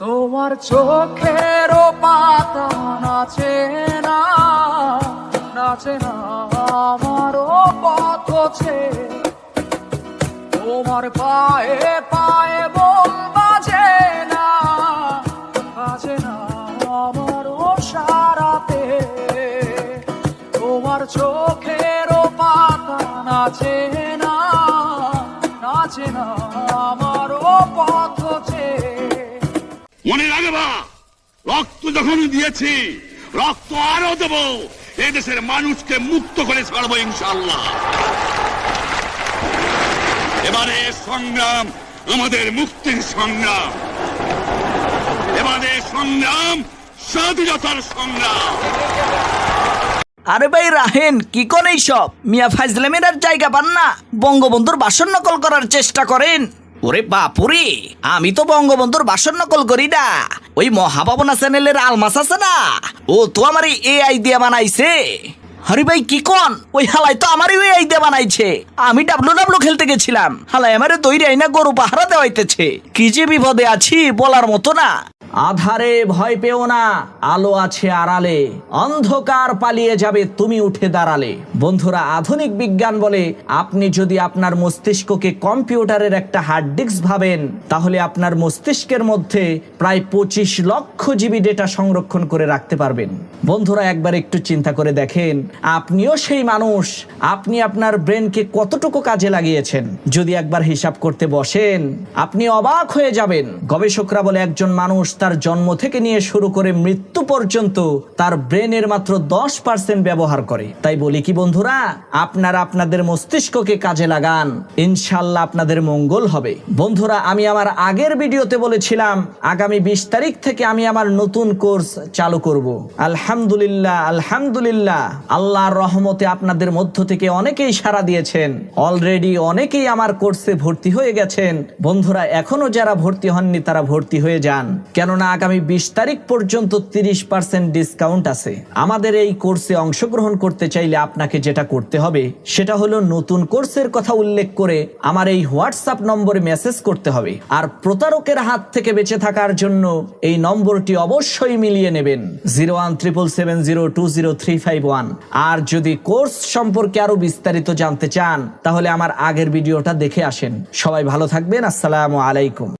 তোমার চোখেরও পাতা নাচে না, নাচে না আমারও পথ ছেয়ে। তোমার পায়ে পায়ে বোম বাজে না, বাজে না আমারও সারাতে। তোমার চোখেরও পাতা নাচে না, নাচে না আমারও পথ ছেয়ে। মনে রাখবা, রক্ত যখন দিয়েছি রক্ত আরো দেব, এদেশের মানুষকে মুক্ত করে ছাড়বো ইনশাআল্লাহ। এবারে সংগ্রাম আমাদের মুক্তির সংগ্রাম, এবারে সংগ্রাম স্বাধীনতার সংগ্রাম। আরে ভাই রাহেন, কি কোন এইসব মিয়া ফাইজলামের আর জায়গা পান না? বঙ্গবন্ধুর ভাষণ নকল করার চেষ্টা করেন। ওরে বাপুরে, আমি তো বঙ্গবন্ধুর ভাষণ নকল করি না। ওই মহাভাবনা চ্যানেলের আলমাস আছে না, ও তো আমার এআই দিয়ে বানাইছে। আরে ভাই কি কোন, ওই হালাই তো আমারই এআই দিয়ে বানাইছে। আমি ডাব্লু খেলতে গেছিলাম, হালাই আমারে দৈরে আইনা গরু পাহারা দেওয়াইতেছে। কি যে বিপদে আছি বলার মতো না। আধারে ভয় পেও না, আলো আছে আড়ালে, অন্ধকার পালিয়ে যাবে তুমি উঠে দাঁড়ালে। বন্ধুরা, আধুনিক বিজ্ঞান বলে আপনি যদি আপনার মস্তিষ্ককে কম্পিউটারের একটা হার্ড ডিস্ক ভাবেন, তাহলে আপনার মস্তিষ্কের মধ্যে প্রায় 25 লক্ষ জিবি ডেটা সংরক্ষণ করে রাখতে পারবেন। বন্ধুরা, একবার একটু চিন্তা করে দেখেন, আপনিও সেই মানুষ। আপনি আপনার ব্রেনকে কতটুকু কাজে লাগিয়েছেন যদি একবার হিসাব করতে বসেন, আপনি অবাক হয়ে যাবেন। গবেষকরা বলে একজন মানুষ তার জন্ম থেকে নিয়ে শুরু করে মৃত্যু পর্যন্ত তার ব্রেনের মাত্র 10% ব্যবহার করে। তাই বলি কি বন্ধুরা, আপনারা আপনাদের মস্তিষ্ককে কাজে লাগান, ইনশাআল্লাহ আপনাদের মঙ্গল হবে। বন্ধুরা, আমি আমার আগের ভিডিওতে বলেছিলাম আগামী 20 তারিখ থেকে আমি আমার নতুন কোর্স চালু করব। আলহামদুলিল্লাহ, আলহামদুলিল্লাহ, আল্লাহর রহমতে আপনাদের মধ্য থেকে অনেকেই সাড়া দিয়েছেন। অলরেডি অনেকেই আমার কোর্সে ভর্তি হয়ে গেছেন। বন্ধুরা, এখনো যারা ভর্তি হননি তারা ভর্তি হয়ে যান, কেননা আগামী 20 তারিখ পর্যন্ত 30% ডিসকাউন্ট আছে। আমাদের এই কোর্সে অংশগ্রহণ করতে চাইলে আপনাকে যেটা করতে হবে সেটা হলো নতুন কোর্সের কথা উল্লেখ করে আমার এই হোয়াটসঅ্যাপ নম্বরে মেসেজ করতে হবে। আর প্রতারকের হাত থেকে বেঁচে থাকার জন্য এই নম্বরটি অবশ্যই মিলিয়ে নেবেন, 017770203551। আর যদি কোর্স সম্পর্কে আরো বিস্তারিত জানতে চান তাহলে আমার আগের ভিডিওটা দেখে আসেন। সবাই ভালো থাকবেন। আসসালামু আলাইকুম।